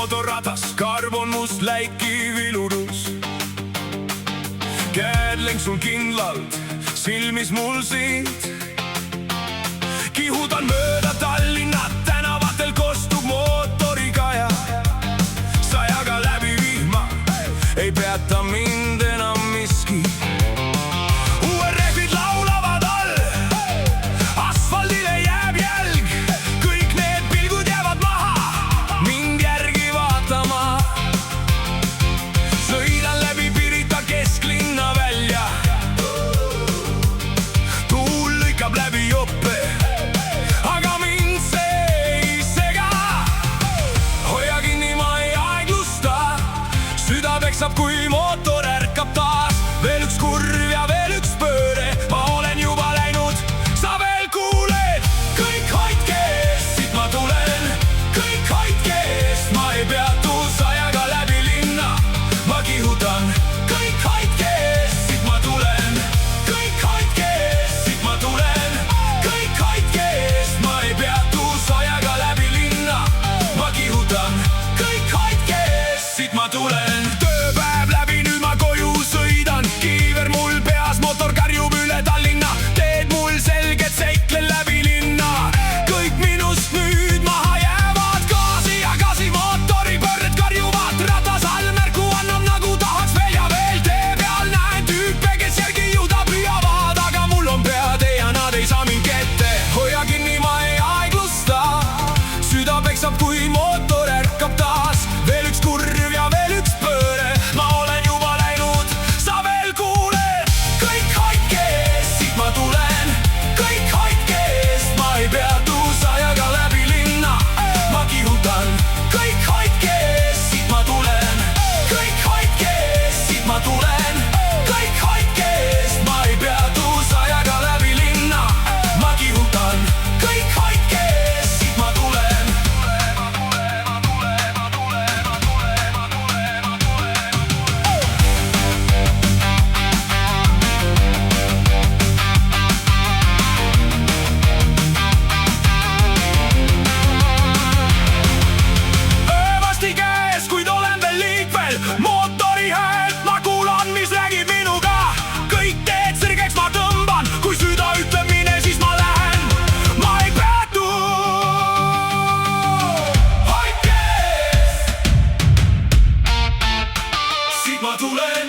mootorratas, karv on must läikiv iludus. Käed lenksul kindlalt, silmis mul siit. Kihutan mööda Tallinnat, tänavatel kostub mootorikaja. Sajaga läbi vihma, ei peata mind enam miski. Uued rehvid laulavad all, asfaldile jääb jälg. Kõik need pilgud jäävad maha, mind järgi vaatama. Sõidan läbi Pirita kesklinna välja. Tuul lõikab läbi jope, aga mind see ei sega. Hoia kinni, ma ei aeglusta, süda peksab, kui mootor ärkab taas. Veel üks kurv ja veel üks pööre, ma olen juba läinud, sa veel kuuled. Kõik hoidke eest, siit ma tulen, kõik hoidke eest, ma ei peatu. Sajaga läbi linna, ma kihutan. Kõik hoidke eest, siit ma tulen, kõik hoidke eest, siit ma tulen. Kõik hoidke eest, ma ei peatu. Sajaga läbi linna, ma kihutan. Kõik hoidke eest, siit ma tulen. Tööpäev läbi, nüüd ma koju sõidan. Kiiver mul peas, mootor karjub üle Tallinna. Teed mul selged, seiklen läbi linna. Kõik minust nüüd maha jäävad. Gaasi ja gaasi, mootori pöörded karjuvad. Ratas all märku annab, nagu tahaks veel ja veel. Tee peal näen tüüpe, kes järgi jõuda püüavad. Aga mul on pead ja nad ei saa mind kette. Hoia kinni, ma ei aeglusta, süda peksab, kui mootor ärkab taas. Veel üks kurv ja veel üks pööre, ma olen juba läinud, sa veel kuuled. Kõik hoidke eest, siit ma tulen, kõik hoidke eest, ma ei peatu. Sajaga läbi linna, ma kihutan. Kõik hoidke eest, siit ma tulen, kõik hoidke eest, siit ma tulen. Kõik hoidke eest, ma ei peatu. Sajaga läbi linna, ma kihutan. Kõik hoidke eest, siit ma tulen. Öövasti käes, kuid olen veel liikvel. Mootori häält ma kuulan, mis räägib minuga. Kõik teed sirgeks ma tõmban, kui süda ütleb mine, siis ma lähen. Ma ei peatu. Hoidke eest, siit ma tulen.